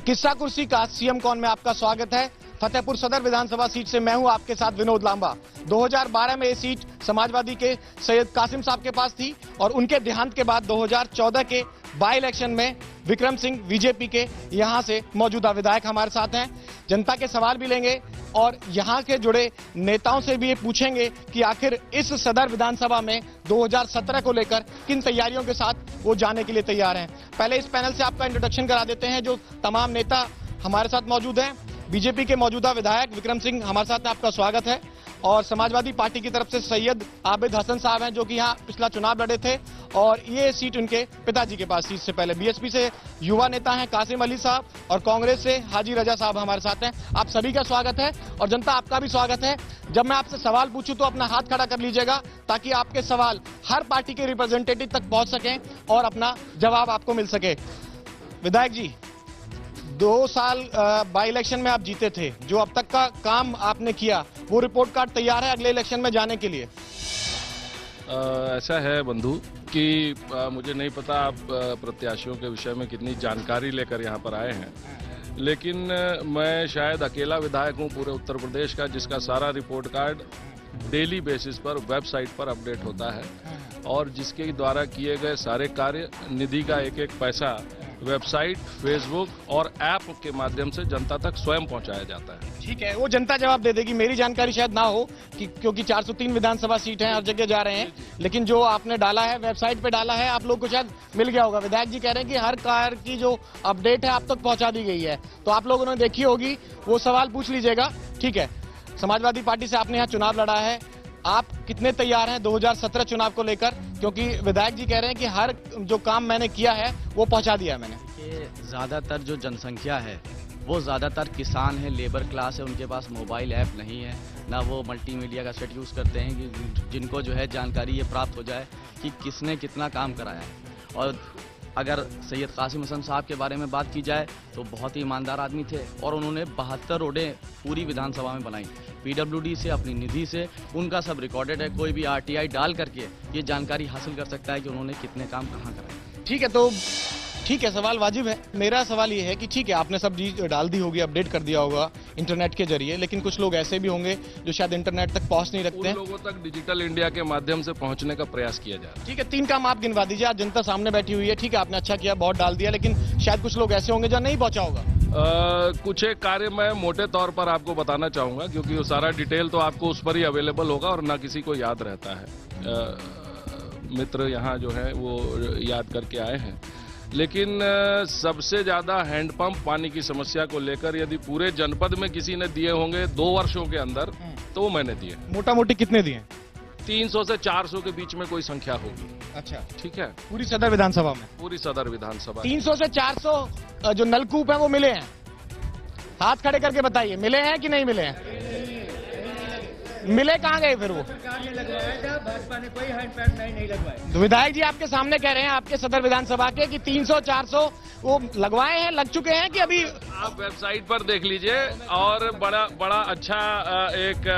किस्सा कुर्सी का सीएम कौन में आपका स्वागत है। फतेहपुर सदर विधानसभा सीट से मैं हूं आपके साथ विनोद लांबा। 2012 में ये सीट समाजवादी के सैयद कासिम साहब के पास थी और उनके देहांत के बाद 2014 के बाई इलेक्शन में विक्रम सिंह बीजेपी के यहां से मौजूदा विधायक हमारे साथ हैं। जनता के सवाल भी लेंगे और यहां के जुड़े नेताओं से भी ये पूछेंगे कि आखिर इस सदर विधानसभा में 2017 को लेकर किन तैयारियों के साथ वो जाने के लिए तैयार हैं। पहले इस पैनल से आपका इंट्रोडक्शन करा देते हैं जो तमाम नेता हमारे साथ मौजूद हैं। बीजेपी के मौजूदा विधायक विक्रम सिंह हमारे साथ, आपका स्वागत है। और समाजवादी पार्टी की तरफ से सैयद आबिद हसन साहब हैं जो कि यहाँ पिछला चुनाव लड़े थे और ये सीट उनके पिताजी के पास, सीट से पहले। बीएसपी से युवा नेता हैं कासिम अली साहब और कांग्रेस से हाजी रजा साहब हमारे साथ हैं। आप सभी का स्वागत है और जनता आपका भी स्वागत है। जब मैं आपसे सवाल पूछूं तो अपना हाथ खड़ा कर लीजिएगा ताकि आपके सवाल हर पार्टी के रिप्रेजेंटेटिव तक पहुंच सकें और अपना जवाब आपको मिल सके। विधायक जी, 2 साल बाई इलेक्शन में आप जीते थे, जो अब तक का काम आपने किया वो रिपोर्ट कार्ड तैयार है अगले इलेक्शन में जाने के लिए? ऐसा है बंधु कि मुझे नहीं पता आप प्रत्याशियों के विषय में कितनी जानकारी लेकर यहाँ पर आए हैं, लेकिन मैं शायद अकेला विधायक हूँ पूरे उत्तर प्रदेश का जिसका सारा रिपोर्ट कार्ड डेली बेसिस पर वेबसाइट पर अपडेट होता है और जिसके द्वारा किए गए सारे कार्य, निधि का एक एक पैसा वेबसाइट, फेसबुक और ऐप के माध्यम से जनता तक स्वयं पहुंचाया जाता है। ठीक है, वो जनता जवाब दे देगी। मेरी जानकारी शायद ना हो कि क्योंकि 403 विधानसभा सीट है, हर जगह जा रहे हैं, लेकिन जो आपने डाला है वेबसाइट पे डाला है, आप लोग को शायद मिल गया होगा। विधायक जी कह रहे हैं कि हर कार की जो अपडेट है आप तक पहुंचा दी गई है, तो आप लोगों ने देखी होगी, वो सवाल पूछ लीजिएगा। ठीक है, समाजवादी पार्टी से आपने यहाँ चुनाव लड़ा है, आप कितने तैयार हैं 2017 चुनाव को लेकर? क्योंकि विधायक जी कह रहे हैं कि हर जो काम मैंने किया है वो पहुंचा दिया मैंने। ज्यादातर जो जनसंख्या है वो ज्यादातर किसान है, लेबर क्लास है, उनके पास मोबाइल ऐप नहीं है, ना वो मल्टीमीडिया का सेट यूज करते हैं कि जिनको जो है जानकारी ये प्राप्त हो जाए कि किसने कितना काम कराया है। और अगर सैयद कासिम हसन साहब के बारे में बात की जाए तो बहुत ही ईमानदार आदमी थे और उन्होंने 72 रोडें पूरी विधानसभा में बनाई, पीडब्ल्यूडी से, अपनी निधि से, उनका सब रिकॉर्डेड है। कोई भी आरटीआई डाल करके ये जानकारी हासिल कर सकता है कि उन्होंने कितने काम कहाँ कराए। ठीक है, तो ठीक है, सवाल वाजिब है। मेरा सवाल ये है कि ठीक है, आपने सब चीज डाल दी होगी, अपडेट कर दिया होगा इंटरनेट के जरिए, लेकिन कुछ लोग ऐसे भी होंगे जो शायद इंटरनेट तक पहुंच नहीं रखते हैं। उन लोगों तक डिजिटल इंडिया के माध्यम से पहुंचने का प्रयास किया जा रहा है। ठीक है, 3 काम आप गिनवा दीजिए। आज जनता सामने बैठी हुई है, ठीक है, आपने अच्छा किया, बहुत डाल दिया, लेकिन शायद कुछ लोग ऐसे होंगे जो नहीं पहुंचा होगा। कुछ एक कार्य मैं मोटे तौर पर आपको बताना चाहूंगा क्योंकि वो सारा डिटेल तो आपको उस पर ही अवेलेबल होगा और ना किसी को याद रहता है। मित्र यहाँ जो है वो याद करके आए हैं, लेकिन सबसे ज्यादा हैंडपंप पानी की समस्या को लेकर यदि पूरे जनपद में किसी ने दिए होंगे 2 वर्षों के अंदर तो वो मैंने दिए। मोटा मोटी कितने दिए? 300 से 400 के बीच में कोई संख्या होगी। अच्छा, ठीक है, पूरी सदर विधानसभा में? पूरी सदर विधानसभा 300 से 400 जो नलकूप है वो मिले हैं? हाथ खड़े करके बताइए, मिले हैं कि नहीं मिले हैं? मिले कहाँ गए फिर वो? सरकार ने लगवाया था, भाजपा ने कोई हैंडपैड नहीं लगवाया। तो विधायक जी आपके सामने कह रहे हैं आपके सदर विधानसभा के कि 300-400 वो लगवाए हैं, लग चुके हैं कि अभी? आप वेबसाइट पर देख लीजिए। और बड़ा अच्छा एक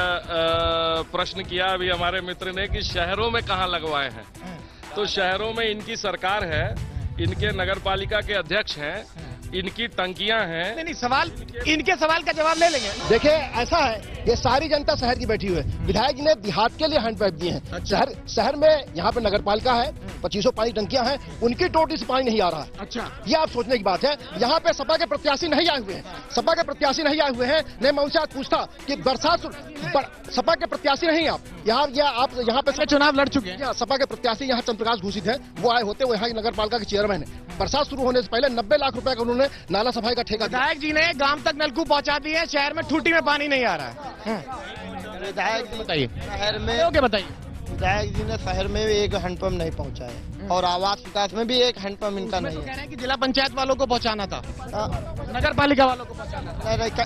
प्रश्न किया अभी हमारे मित्र ने कि शहरों में कहाँ लगवाए हैं। तो शहरों में इनकी सरकार है, इनके नगर पालिका के अध्यक्ष हैं, इनकी टंकियां हैं। नहीं, सवाल, इनके सवाल का जवाब ले लेंगे। देखिए ऐसा है, ये सारी जनता शहर की बैठी हुई है। विधायक जी ने देहात के लिए हैंडपैप दिए हैं। अच्छा। शहर में यहाँ पे नगर पालिका है, 2500 पानी टंकियां हैं, उनकी टोटी से पानी नहीं आ रहा है। अच्छा, ये आप सोचने की बात है। यहाँ पे सपा के प्रत्याशी नहीं आए हुए हैं, सपा के प्रत्याशी नहीं आए हुए हैं। मैं उनसे आज पूछता कि बरसात, सपा के प्रत्याशी नहीं आप यहाँ पे चुनाव लड़ चुके हैं। सपा के प्रत्याशी यहाँ चंद्रप्रकाश घोषित है, वो आए होते, वो यहाँ नगर पालिका के चेयरमैन है। बरसात शुरू होने से पहले 90 लाख रुपए का उन्होंने नाला सफाई का ठेका दिया। विधायक जी ने गांव तक नलकूप पहुंचा दिए, शहर में ठूटी में पानी नहीं आ रहा है। विधायक जी बताइए, शहर में, ओके बताइए। विधायक जी ने शहर में भी एक हैंडपंप नहीं पहुंचाया और आवास विकास में भी एक हैंडपंप इनका नहीं कह है। रहे हैं कि जिला पंचायत वालों को पहुंचाना था, नगर पालिका वालों को पहुंचाना था।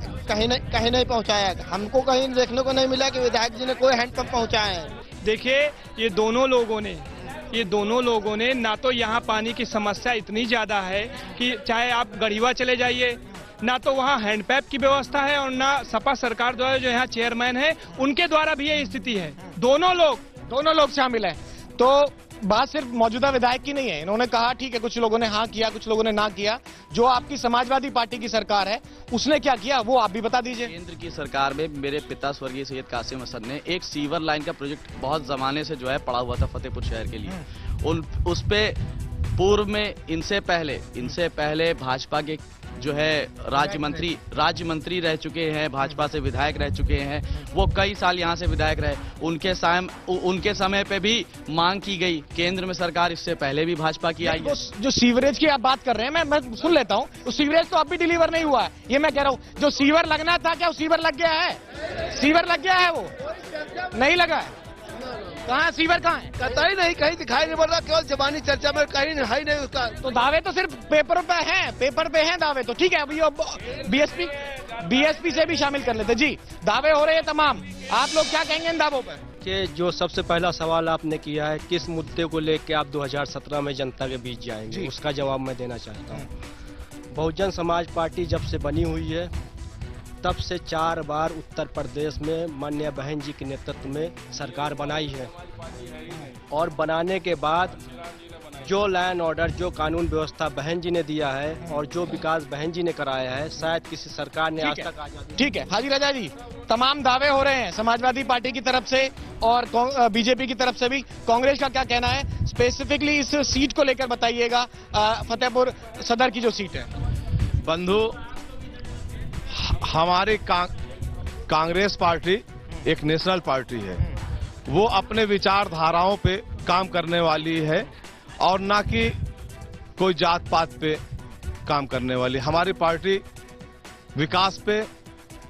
कहीं नहीं पहुंचाया। हमको कहीं देखने को नहीं मिला कि विधायक जी ने कोई हैंडपंप पहुंचाया है। देखिए, ये दोनों लोगों ने ना तो यहाँ पानी की समस्या इतनी ज्यादा है कि चाहे आप गढ़ीवा चले जाइए, ना तो वहाँ हैंडपैप की व्यवस्था है और ना सपा सरकार द्वारा जो यहाँ चेयरमैन है उनके द्वारा भी ये स्थिति है। दोनों लोग शामिल हैं। तो बात सिर्फ मौजूदा विधायक की नहीं है। इन्होंने कहा ठीक है कुछ लोगों ने हाँ किया, कुछ लोगों ने ना किया। जो आपकी समाजवादी पार्टी की सरकार है उसने क्या किया वो आप भी बता दीजिए। केंद्र की सरकार में मेरे पिता स्वर्गीय सैयद कासिम असद ने एक सीवर लाइन का प्रोजेक्ट बहुत जमाने से जो है पड़ा हुआ था फतेहपुर शहर के लिए। उस पे पूर्व में इनसे पहले भाजपा के जो है राज्य मंत्री रह चुके हैं, भाजपा से विधायक रह चुके हैं, वो कई साल यहाँ से विधायक रहे। उनके समय पे भी मांग की गई केंद्र में सरकार, इससे पहले भी भाजपा की आई है। जो सीवरेज की आप बात कर रहे हैं मैं सुन लेता हूँ। उस सीवरेज तो अब भी डिलीवर नहीं हुआ है, ये मैं कह रहा हूँ। जो सीवर लगना था क्या वो सीवर लग गया है? सीवर लग गया है, वो नहीं लगा है। कहाँ सीवर कहाँ है? कतई नहीं, कहीं दिखाई नहीं पड़ रहा, केवल जबानी चर्चा में, कहीं है नहीं उसका। तो दावे तो सिर्फ पेपर पे हैं, पेपर पे हैं दावे तो। ठीक है अभी बीएसपी से भी शामिल कर लेते। जी दावे हो रहे हैं तमाम, आप लोग क्या कहेंगे इन दावों पर? कि जो सबसे पहला सवाल आपने किया है किस मुद्दे को लेकर आप 2017 में जनता के बीच जाएंगे, उसका जवाब मैं देना चाहता हूँ। बहुजन समाज पार्टी जब से बनी हुई है तब से 4 बार उत्तर प्रदेश में माननीय बहन जी के नेतृत्व में सरकार बनाई है, और बनाने के बाद जो लैंड ऑर्डर, जो कानून व्यवस्था बहन जी ने दिया है और जो विकास बहन जी ने कराया है, शायद किसी सरकार ने आज तक आजादी। ठीक है हाजी राजा जी, तमाम दावे हो रहे हैं समाजवादी पार्टी की तरफ से और बीजेपी की तरफ से भी। कांग्रेस का क्या कहना है स्पेसिफिकली इस सीट को लेकर बताइएगा, फतेहपुर सदर की जो सीट है। बंधु, हमारी कांग्रेस पार्टी एक नेशनल पार्टी है, वो अपने विचारधाराओं पे काम करने वाली है और ना कि कोई जात पात पे काम करने वाली। हमारी पार्टी विकास पे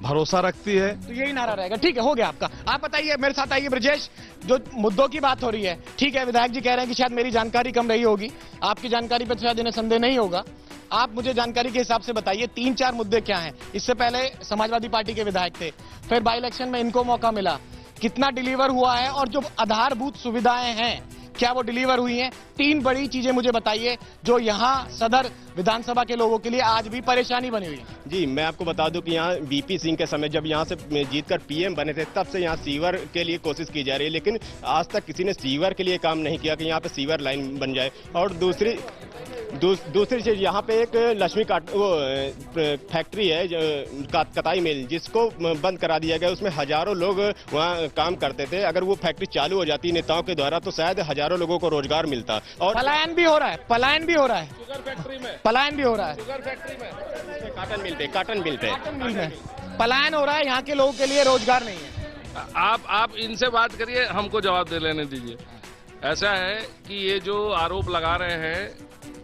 भरोसा रखती है। तो यही नारा रहेगा। ठीक है हो गया आपका। आप बताइए, मेरे साथ आइए ब्रजेश। जो मुद्दों की बात हो रही है, ठीक है विधायक जी कह रहे हैं कि शायद मेरी जानकारी कम रही होगी, आपकी जानकारी पर शायद इन्हें संदेह नहीं होगा। आप मुझे जानकारी के हिसाब से बताइए 3-4 मुद्दे क्या हैं। इससे पहले समाजवादी पार्टी के विधायक थे, फिर बाई इलेक्शन में इनको मौका मिला, कितना डिलीवर हुआ है और जो आधारभूत सुविधाएं हैं क्या वो डिलीवर हुई हैं? 3 बड़ी चीजें मुझे बताइए जो यहाँ सदर विधानसभा के लोगों के लिए आज भी परेशानी बनी हुई है। जी मैं आपको बता दूं कि यहाँ बीपी सिंह के समय जब यहाँ से जीतकर पीएम बने थे तब से यहाँ सीवर के लिए कोशिश की जा रही है, लेकिन आज तक किसी ने सीवर के लिए काम नहीं किया कि यहाँ पे सीवर लाइन बन जाए। और दूसरी चीज यहाँ पे एक लक्ष्मी फैक्ट्री है कताई मिल, जिसको बंद करा दिया गया। उसमें हजारों लोग वहाँ काम करते थे, अगर वो फैक्ट्री चालू हो जाती नेताओं के द्वारा तो शायद हजारों लोगों को रोजगार मिलता। और पलायन भी हो रहा है, पलायन भी हो रहा है, शुगर फैक्ट्री में पलायन भी हो रहा है, शुगर फैक्ट्री में, काटन मिल पे पलायन हो रहा है, यहाँ के लोगों के लिए रोजगार नहीं है। आप इनसे बात करिए, हमको जवाब दे लेने दीजिए। ऐसा है कि ये जो आरोप लगा रहे हैं,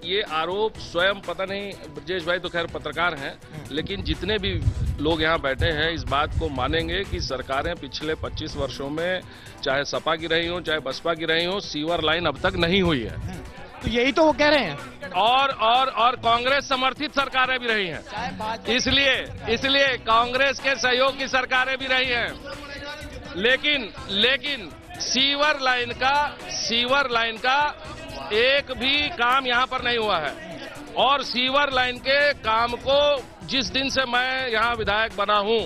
ये आरोप स्वयं पता नहीं, ब्रजेश भाई तो खैर पत्रकार हैं, लेकिन जितने भी लोग यहाँ बैठे हैं इस बात को मानेंगे कि सरकारें पिछले 25 वर्षों में चाहे सपा की रही हो चाहे बसपा की रही हो, सीवर लाइन अब तक नहीं हुई है। तो यही तो वो कह रहे हैं। और कांग्रेस समर्थित सरकारें भी रही हैं, इसलिए कांग्रेस के सहयोग की सरकारें भी रही हैं, लेकिन सीवर लाइन का एक भी काम यहाँ पर नहीं हुआ है। और सीवर लाइन के काम को जिस दिन से मैं यहाँ विधायक बना हूँ,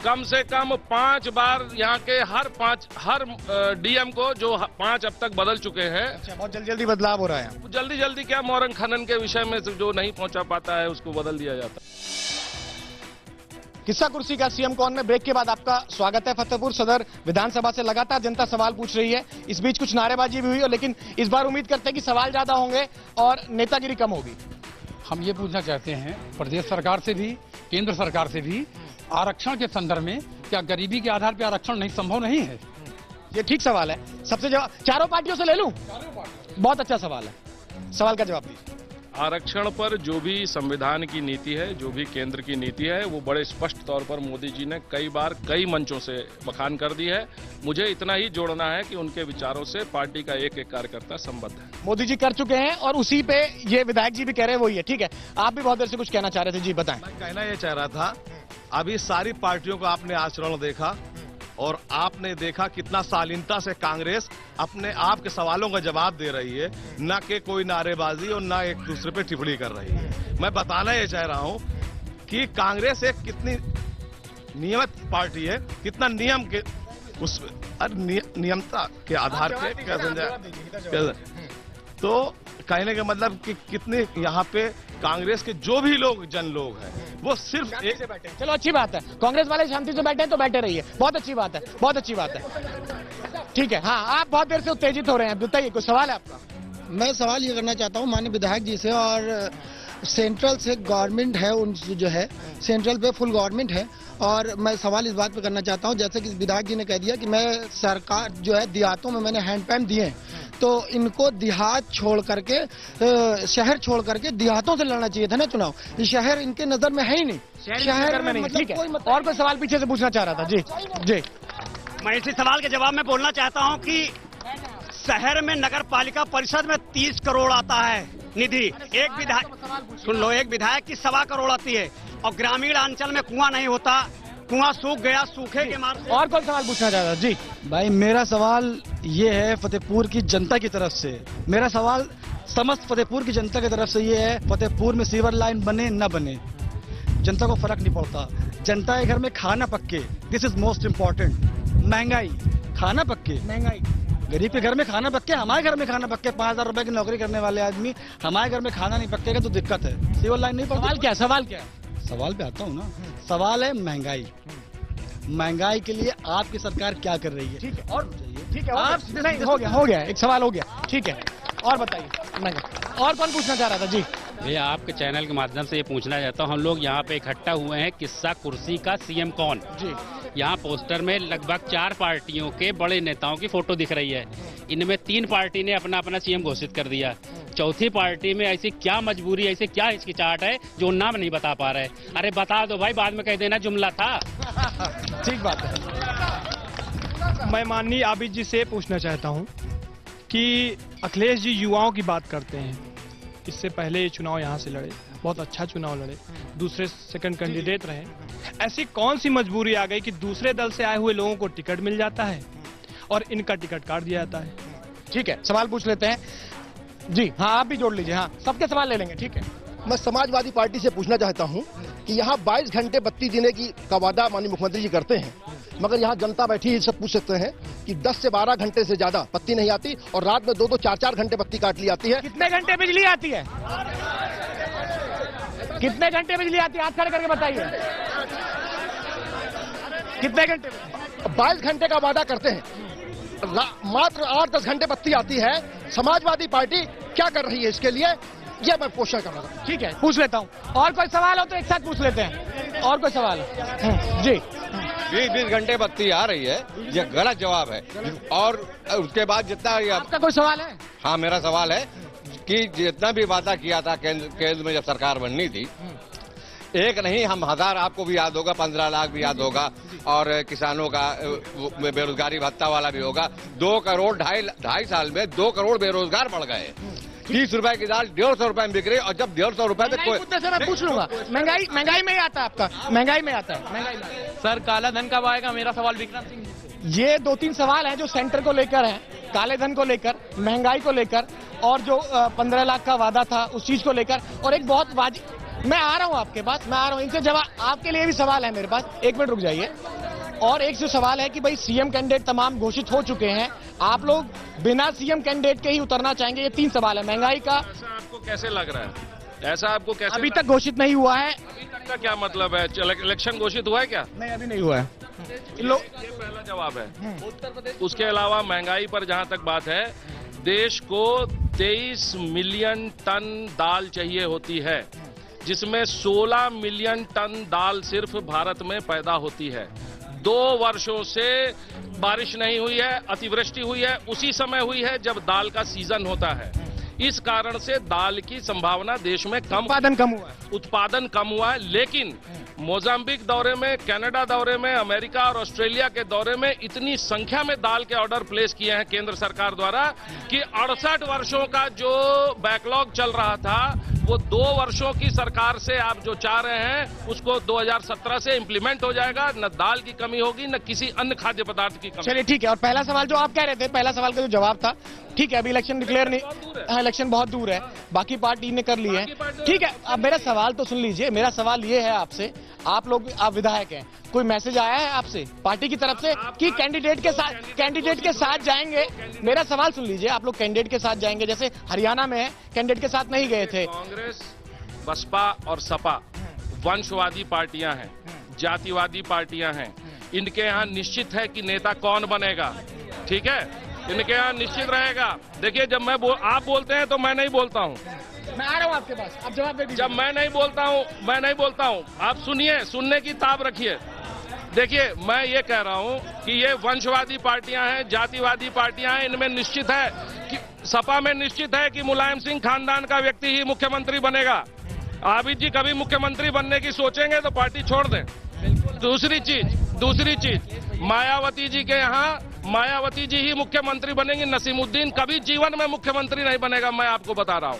कम से कम 5 बार यहाँ के हर डीएम को, जो 5 अब तक बदल चुके हैं। अच्छा, बहुत जल्दी बदलाव हो रहा है। जल्दी क्या, मोरंग खनन के विषय में जो नहीं पहुंचा पाता है उसको बदल दिया जाता है। किस्सा कुर्सी का सीएम कॉन में ब्रेक के बाद आपका स्वागत है। फतेहपुर सदर विधानसभा से लगातार जनता सवाल पूछ रही है, इस बीच कुछ नारेबाजी भी हुई, लेकिन इस बार उम्मीद करते हैं कि सवाल ज्यादा होंगे और नेतागिरी कम होगी। हम ये पूछना चाहते हैं प्रदेश सरकार से भी, केंद्र सरकार से भी, आरक्षण के संदर्भ में क्या गरीबी के आधार पर आरक्षण नहीं संभव नहीं है? ये ठीक सवाल है। सबसे चारों पार्टियों से ले लूं? बहुत अच्छा सवाल है, सवाल का जवाब दीजिए। आरक्षण पर जो भी संविधान की नीति है, जो भी केंद्र की नीति है, वो बड़े स्पष्ट तौर पर मोदी जी ने कई बार कई मंचों से बखान कर दी है। मुझे इतना ही जोड़ना है कि उनके विचारों से पार्टी का एक कार्यकर्ता संबद्ध है। मोदी जी कर चुके हैं और उसी पे ये विधायक जी भी कह रहे हैं वही है। ठीक है, आप भी बहुत देर से कुछ कहना चाह रहे थे, जी बताएं। मैं कहना ये चाह रहा था, अभी सारी पार्टियों का आपने आचरण देखा और आपने देखा कितना शालीनता से कांग्रेस अपने आप के सवालों का जवाब दे रही है, न कि कोई नारेबाजी और न एक दूसरे पे टिप्पणी कर रही है। मैं बताना ये चाह रहा हूं कि कांग्रेस एक कितनी नियमित पार्टी है, कितना नियम के उस नियमता के आधार पे तो कहने का मतलब कि कितने यहाँ पे कांग्रेस के जो भी लोग जन लोग हैं वो सिर्फ एक से बैठे हैं। चलो अच्छी बात है, कांग्रेस वाले शांति से बैठे हैं तो बैठे रहिए, बहुत अच्छी बात है, बहुत अच्छी बात है। ठीक है, हाँ आप बहुत देर से उत्तेजित हो रहे हैं, बताइए कोई सवाल है आपका? मैं सवाल ये करना चाहता हूँ माननीय विधायक जी से, और सेंट्रल से गवर्नमेंट है उन जो है सेंट्रल पे फुल गवर्नमेंट है, और मैं सवाल इस बात पे करना चाहता हूँ जैसे कि विधायक जी ने कह दिया कि मैं सरकार जो है देहातों में मैंने हैंडपंप दिए हैं, तो इनको देहात छोड़ करके शहर छोड़ करके देहातों से लड़ना चाहिए था ना चुनाव। ये शहर इनके नजर में है ही नहीं, शहर में नहीं। मतलब ठीक है, कोई और कोई सवाल पीछे से पूछना चाह रहा था? जी जी, मैं इसी सवाल के जवाब में बोलना चाहता हूं कि शहर में नगर पालिका परिषद में 30 करोड़ आता है निधि, एक विधायक सुन लो, एक विधायक की 1.25 करोड़ आती है, और ग्रामीण अंचल में कुआं नहीं होता, कुआं सूख गया, सूखे के मार से। और कौन सवाल पूछना चाह रहा था? जी भाई मेरा सवाल ये है फतेहपुर की जनता की तरफ से, मेरा सवाल समस्त फतेहपुर की जनता की तरफ से ये है, फतेहपुर में सीवर लाइन बने न बने जनता को फर्क नहीं पड़ता, जनता के घर में खाना पक्के, दिस इज मोस्ट इम्पोर्टेंट। महंगाई, खाना पक्के, महंगाई, गरीब के घर में खाना पक्के, हमारे घर में खाना पक्के, 5,000 रुपए की नौकरी करने वाले आदमी हमारे घर में खाना नहीं पक्केगा तो दिक्कत है, सीवर लाइन नहीं पड़ती। सवाल क्या? सवाल क्या? सवाल पे आता हूँ ना, सवाल है महंगाई, महंगाई के लिए आपकी सरकार क्या कर रही है? ठीक है, और ठीक है, आप नहीं, हो गया एक सवाल हो गया, ठीक है, और बताइए। और कौन पूछना चाह रहा था? जी भैया आपके चैनल के माध्यम से ये पूछना चाहता हूँ, हम लोग यहाँ पे इकट्ठा हुए हैं किस्सा कुर्सी का सीएम कौन। जी, यहाँ पोस्टर में लगभग 4 पार्टियों के बड़े नेताओं की फोटो दिख रही है, इनमें 3 पार्टी ने अपना अपना सीएम घोषित कर दिया, चौथी पार्टी में ऐसी क्या मजबूरी, ऐसे क्या हिचकिचाहट है जो नाम नहीं बता पा रहे? अरे बता दो भाई, बाद में कह देना जुमला था। ठीक बात है। मैं माननीय आबिद जी से पूछना चाहता हूं कि अखिलेश जी युवाओं की बात करते हैं, इससे पहले ये चुनाव यहाँ से लड़े, बहुत अच्छा चुनाव लड़े, दूसरे सेकंड कैंडिडेट रहे, ऐसी कौन सी मजबूरी आ गई कि दूसरे दल से आए हुए लोगों को टिकट मिल जाता है और इनका टिकट काट दिया जाता है? ठीक है, सवाल पूछ लेते हैं। जी हाँ, आप भी जोड़ लीजिए, हाँ सबके सवाल ले लेंगे। ठीक है, मैं समाजवादी पार्टी से पूछना चाहता हूं कि यहाँ 22 घंटे बत्ती देने का वादा माननीय मुख्यमंत्री जी करते हैं, मगर यहाँ जनता बैठी सब पूछ सकते हैं कि 10 से 12 घंटे से ज्यादा बत्ती नहीं आती, और रात में 2-2, 4-4 घंटे बत्ती काट ली जाती है। कितने घंटे बिजली आती है? कितने घंटे बिजली आती है? हाथ खड़े करके बताइए, कितने घंटे? 22 घंटे का वादा करते हैं, मात्र 8-10 घंटे बत्ती आती है। समाजवादी पार्टी क्या कर रही है इसके लिए, यह मैं क्वेश्चन कर रहा था। ठीक है, पूछ लेता हूँ, और कोई सवाल हो तो एक साथ पूछ लेते हैं। और कोई सवाल? जी 20-20 घंटे बत्ती आ रही है, यह गलत जवाब है। और उसके बाद जितना आपका कोई सवाल है? हाँ, मेरा सवाल है कि जितना भी वादा किया था केंद्र में जब सरकार बननी थी, एक नहीं हम 1000, आपको भी याद होगा, 15 लाख भी याद होगा, और किसानों का बेरोजगारी भत्ता वाला भी होगा। 2 करोड़ 2.5 साल में 2 करोड़ बेरोजगार बढ़ गए। 30 रुपए की दाल 150 रुपए में बिक रही, और जब 150 रुपए तक कोई मुद्दे से मैं पूछ लूंगा। महंगाई में ही आता है आपका, महंगाई में आता है, महंगाई में। सर काला धन कब आएगा, मेरा सवाल विक्रम सिंह। ये 2-3 सवाल हैं जो सेंटर को लेकर हैं, काले धन को लेकर, महंगाई को लेकर, और जो 15 लाख का वादा था उस चीज को लेकर, और एक बहुत मैं आ रहा हूं आपके पास, मैं आ रहा हूं, इनसे जवाब आपके लिए भी सवाल है मेरे पास, 1 मिनट रुक जाइए। और एक जो सवाल है कि भाई सीएम कैंडिडेट तमाम घोषित हो चुके हैं, आप लोग बिना सीएम कैंडिडेट के ही उतरना चाहेंगे? ये 3 सवाल है। महंगाई का ऐसा आपको कैसे लग रहा है? ऐसा आपको कैसे अभी तक घोषित नहीं हुआ है। अभी तक का क्या मतलब है? इलेक्शन घोषित हुआ है क्या? नहीं, अभी नहीं हुआ है। ये पहला जवाब है। उसके अलावा महंगाई पर जहां तक बात है, देश को 23 मिलियन टन दाल चाहिए होती है, जिसमें 16 मिलियन टन दाल सिर्फ भारत में पैदा होती है। 2 वर्षों से बारिश नहीं हुई है, अतिवृष्टि हुई है, उसी समय हुई है जब दाल का सीजन होता है। इस कारण से दाल की संभावना देश में उत्पादन कम हुआ है। लेकिन मोजाम्बिक दौरे में, कनाडा दौरे में, अमेरिका और ऑस्ट्रेलिया के दौरे में इतनी संख्या में दाल के ऑर्डर प्लेस किए हैं केंद्र सरकार द्वारा कि 68 वर्षों का जो बैकलॉग चल रहा था, वो 2 वर्षों की सरकार से आप जो चाह रहे हैं उसको 2017 से इंप्लीमेंट हो जाएगा। न दाल की कमी होगी, न किसी अन्य खाद्य पदार्थ की कमी। चलिए ठीक है, और पहला सवाल जो आप कह रहे थे, पहला सवाल का जो जवाब था ठीक है, अभी इलेक्शन डिक्लेयर नहीं, हाँ इलेक्शन बहुत दूर है, बाकी पार्टी ने कर ली है। ठीक है, अब मेरा सवाल तो सुन लीजिए। मेरा सवाल ये है आपसे, आप विधायक हैं, कोई मैसेज आया है आपसे पार्टी की तरफ से कि कैंडिडेट के साथ जाएंगे? मेरा सवाल सुन लीजिए, आप लोग कैंडिडेट के साथ जाएंगे, जैसे हरियाणा में है कैंडिडेट के साथ नहीं गए थे। कांग्रेस, बसपा और सपा वंशवादी पार्टियां हैं, जातिवादी पार्टियां हैं। इनके यहाँ निश्चित है कि नेता कौन बनेगा, ठीक है, इनके यहाँ निश्चित रहेगा। देखिए, जब आप बोलते हैं तो मैं नहीं बोलता हूँ, मैं आ रहा हूँ आपके पास, आप जवाब दे दीजिए। जब मैं नहीं बोलता हूँ, आप सुनिए, सुनने की ताब रखिए। देखिए, मैं ये कह रहा हूँ कि ये वंशवादी पार्टियां हैं, जातिवादी पार्टियां हैं, इनमें निश्चित है कि सपा में निश्चित है कि मुलायम सिंह खानदान का व्यक्ति ही मुख्यमंत्री बनेगा। आबिद जी कभी मुख्यमंत्री बनने की सोचेंगे तो पार्टी छोड़ दें। दूसरी चीज, मायावती जी के यहाँ मायावती जी ही मुख्यमंत्री बनेंगी, नसीमुद्दीन कभी जीवन में मुख्यमंत्री नहीं बनेगा, मैं आपको बता रहा हूँ।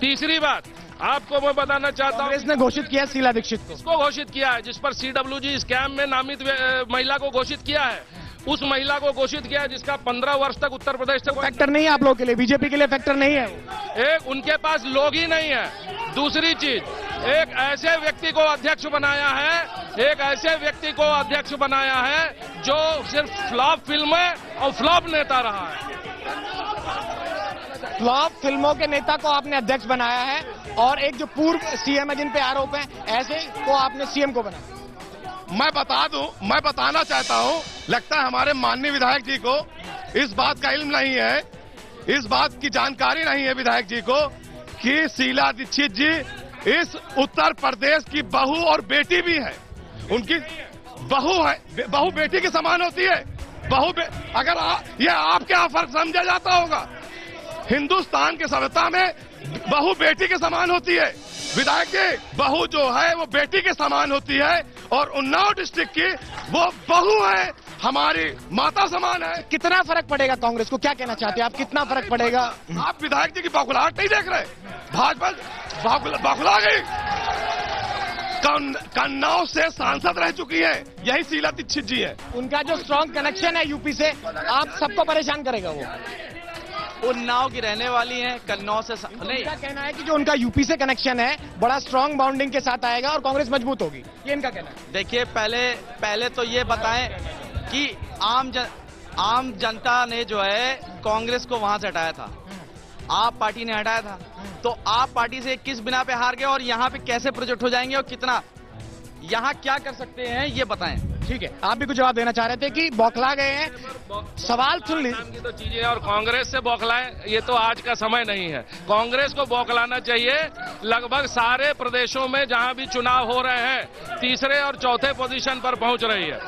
तीसरी बात आपको मैं बताना चाहता हूँ, कांग्रेस ने घोषित किया शीला दीक्षित को। इसको घोषित किया है, जिस पर CWG स्कैम में नामित महिला को घोषित किया है, उस महिला को घोषित किया है जिसका 15 वर्ष तक उत्तर प्रदेश से फैक्टर नहीं है आप लोगों के लिए, बीजेपी के लिए फैक्टर नहीं है। एक उनके पास लोग ही नहीं है। दूसरी चीज, एक ऐसे व्यक्ति को अध्यक्ष बनाया है जो सिर्फ फ्लॉप फिल्में और फ्लॉप नेता रहा है। फ्लॉप फिल्मों के नेता को आपने अध्यक्ष बनाया है, और एक जो पूर्व सीएम है जिन पे आरोप हैं, ऐसे को आपने सीएम को बनाया। मैं बताना चाहता हूं, लगता है हमारे माननीय विधायक जी को इस बात का इल्म नहीं है, इस बात की जानकारी नहीं है विधायक जी को कि शीला दीक्षित जी इस उत्तर प्रदेश की बहू और बेटी भी है। उनकी बहू है, बहू बेटी के समान होती है। अगर ये आपके यहाँ फर्क समझा जाता होगा, हिंदुस्तान के सभ्यता में बहू बेटी के समान होती है। विधायक जी, बहू जो है वो बेटी के समान होती है, और उन्नाव डिस्ट्रिक्ट की वो बहू है, हमारी माता समान है। कितना फर्क पड़ेगा कांग्रेस को, क्या कहना चाहते हैं आप, कितना फर्क पड़ेगा? आप विधायक जी की बौखलाहट नहीं देख रहे? भाजपा बौखला गई। कन्नौज से सांसद रह चुकी है, यही शीला दीक्षित जी है। उनका जो स्ट्रॉन्ग कनेक्शन है यूपी से, आप सबको परेशान करेगा। वो उन्नाव की रहने वाली हैं, कन्नौज से नहीं। इनका कहना है कि जो उनका यूपी से कनेक्शन है बड़ा स्ट्रॉन्ग बाउंडिंग के साथ आएगा और कांग्रेस मजबूत होगी, ये इनका कहना है। देखिए, पहले तो ये बताएं कि आम जनता ने जो है कांग्रेस को वहां से हटाया था, आप पार्टी ने हटाया था, तो आप पार्टी से किस बिना पे हार गए और यहाँ पे कैसे प्रोजेक्ट हो जाएंगे और कितना यहाँ क्या कर सकते हैं ये बताएं। ठीक है, आप भी कुछ जवाब देना चाह रहे थे कि बौखला गए हैं, सवाल सुन लीजिए। तो चीजें और कांग्रेस से बौखलाएं, ये तो आज का समय नहीं है। कांग्रेस को बौखलाना चाहिए। लगभग सारे प्रदेशों में जहां भी चुनाव हो रहे हैं, तीसरे और चौथे पोजीशन पर पहुंच रही है।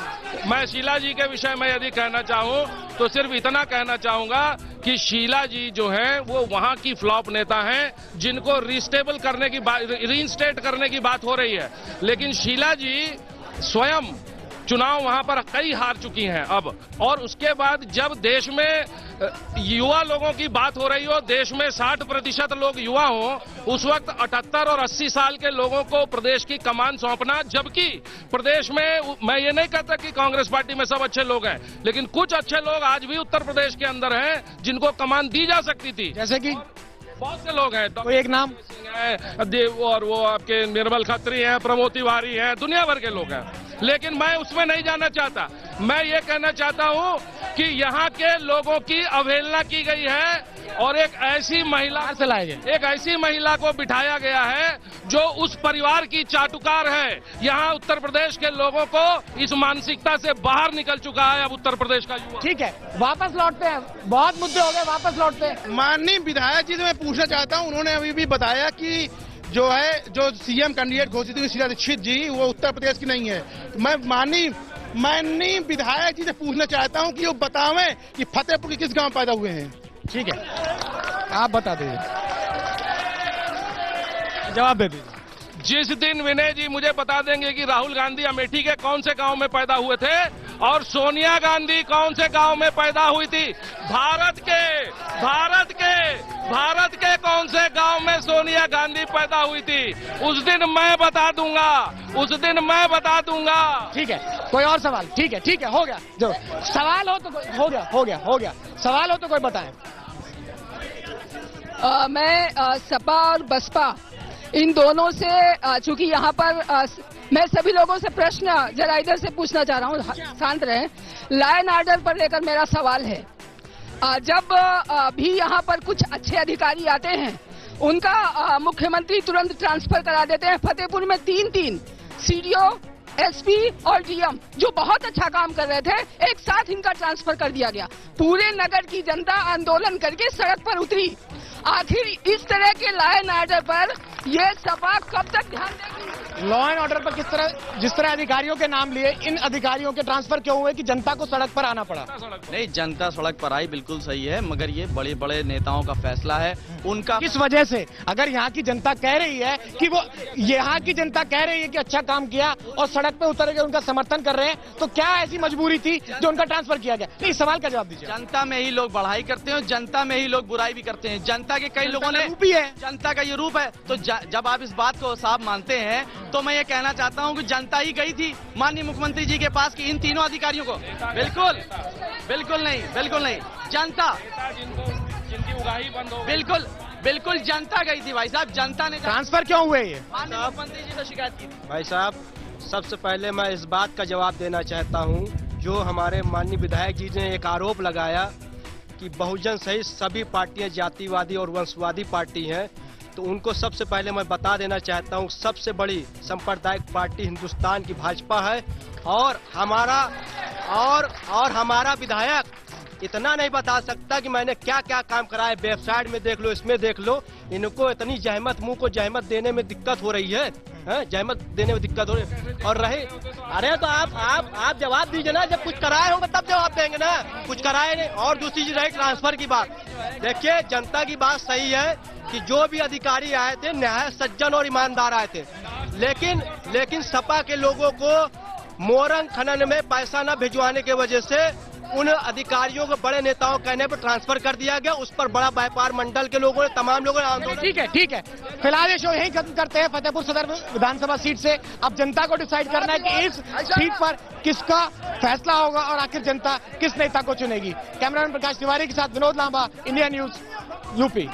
मैं शीला जी के विषय में यदि कहना चाहूं तो सिर्फ इतना कहना चाहूंगा कि शीला जी जो हैं वो वहां की फ्लॉप नेता हैं, जिनको रीस्टेबल करने की बात, रीइंस्टेट करने की बात हो रही है, लेकिन शीला जी स्वयं चुनाव वहां पर कई हार चुकी हैं अब। और उसके बाद जब देश में युवा लोगों की बात हो रही हो, देश में 60% लोग युवा हो, उस वक्त 78 और 80 साल के लोगों को प्रदेश की कमान सौंपना, जबकि प्रदेश में, मैं ये नहीं कहता कि कांग्रेस पार्टी में सब अच्छे लोग हैं, लेकिन कुछ अच्छे लोग आज भी उत्तर प्रदेश के अंदर हैं जिनको कमान दी जा सकती थी। जैसे कि बहुत से लोग हैं, कोई एक नाम है, और वो आपके निर्मल खत्री हैं, प्रमोद तिवारी हैं, दुनिया भर के लोग हैं, लेकिन मैं उसमें नहीं जाना चाहता। मैं ये कहना चाहता हूं कि यहाँ के लोगों की अवहेलना की गई है और एक ऐसी महिला को बिठाया गया है जो उस परिवार की चाटुकार है। यहाँ उत्तर प्रदेश के लोगों को इस मानसिकता से बाहर निकल चुका है अब उत्तर प्रदेश का युवा। ठीक है, वापस लौटते हैं, बहुत मुद्दे हो गए, वापस लौटते हैं। माननीय विधायक जी से मैं पूछना चाहता हूं, उन्होंने अभी भी बताया कि जो सीएम कैंडिडेट घोषित हुई शीला दीक्षित जी, वो उत्तर प्रदेश की नहीं है। मैं माननीय विधायक जी से पूछना चाहता हूं कि वो बतावें कि फतेहपुर के किस गांव पैदा हुए हैं। ठीक है, आप बता दीजिए, जवाब दे दीजिए। जिस दिन विनय जी मुझे बता देंगे कि राहुल गांधी अमेठी के कौन से गांव में पैदा हुए थे और सोनिया गांधी कौन से गांव में पैदा हुई थी, भारत के कौन से गांव में सोनिया गांधी पैदा हुई थी, उस दिन मैं बता दूंगा। ठीक है, कोई और सवाल? ठीक है, हो गया। जो सवाल हो तो हो गया। सवाल हो तो कोई बताएं। मैं सपा और बसपा इन दोनों से चूंकि यहाँ पर मैं सभी लोगों से प्रश्न जरा इधर से पूछना चाह रहा हूँ, शांत रहे। लॉ एंड ऑर्डर पर लेकर मेरा सवाल है, जब भी यहाँ पर कुछ अच्छे अधिकारी आते हैं उनका मुख्यमंत्री तुरंत ट्रांसफर करा देते हैं। फतेहपुर में 3 सीडीओ, एसपी और डीएम जो बहुत अच्छा काम कर रहे थे, एक साथ इनका ट्रांसफर कर दिया गया। पूरे नगर की जनता आंदोलन करके सड़क पर उतरी। आखिर इस तरह के लॉ एंड ऑर्डर पर ये सपा कब तक ध्यान देगी? लॉ एंड ऑर्डर पर जिस तरह अधिकारियों के नाम लिए, इन अधिकारियों के ट्रांसफर क्यों हुए कि जनता को सड़क पर आना पड़ा? नहीं, जनता सड़क पर आई बिल्कुल सही है, मगर ये बड़े बड़े नेताओं का फैसला है। उनका किस वजह से? अगर यहाँ की जनता कह रही है कि वो यहाँ की जनता कह रही है कि अच्छा काम किया और सड़क पे उतर के उनका समर्थन कर रहे हैं, तो क्या ऐसी मजबूरी थी जो उनका ट्रांसफर किया गया? नहीं, सवाल का जवाब दीजिए। जनता में ही लोग बढ़ाई करते हैं, जनता में ही लोग बुराई भी करते हैं। जनता के कई लोगों ने रूप ही है, जनता का ये रूप है। तो जब आप इस बात को साफ मानते हैं तो मैं ये कहना चाहता हूं कि जनता ही गई थी माननीय मुख्यमंत्री जी के पास कि इन तीनों अधिकारियों को बिल्कुल नहीं जनता बिल्कुल जनता गई थी भाई साहब। जनता ने ट्रांसफर क्यों हुए ये? माननीय मुख्यमंत्री जी से शिकायत की थी। भाई साहब, सबसे पहले मैं इस बात का जवाब देना चाहता हूं, जो हमारे माननीय विधायक जी ने एक आरोप लगाया कि बहुजन सहित सभी पार्टियां जातिवादी और वंशवादी पार्टी हैं, तो उनको सबसे पहले मैं बता देना चाहता हूं, सबसे बड़ी सांप्रदायिक पार्टी हिंदुस्तान की भाजपा है। और हमारा विधायक इतना नहीं बता सकता कि मैंने क्या क्या काम कराया। वेबसाइट में देख लो, इसमें देख लो। इनको इतनी जहमत, मुंह को जहमत देने में दिक्कत हो रही है, जहमत देने में दिक्कत हो रही है। और रहे, अरे तो आप जवाब दीजिए ना, जब कुछ कराए होंगे तब जवाब देंगे ना, कुछ कराए नहीं। और दूसरी चीज रही ट्रांसफर की बात, देखिए जनता की बात सही है कि जो भी अधिकारी आए थे न्याय सज्जन और ईमानदार आए थे, लेकिन सपा के लोगों को मोरंग खनन में पैसा न भिजवाने की वजह से उन अधिकारियों को बड़े नेताओं कहने पर ट्रांसफर कर दिया गया। उस पर बड़ा व्यापार मंडल के लोगों ने, तमाम लोगों ने आंदोलन। ठीक है। फिलहाल ये शो यही खत्म करते हैं। फतेहपुर सदर विधानसभा सीट से अब जनता को डिसाइड करना है कि इस सीट पर किसका फैसला होगा और आखिर जनता किस नेता को चुनेगी। कैमरामैन प्रकाश तिवारी के साथ Vinod Lamba, India News, UP.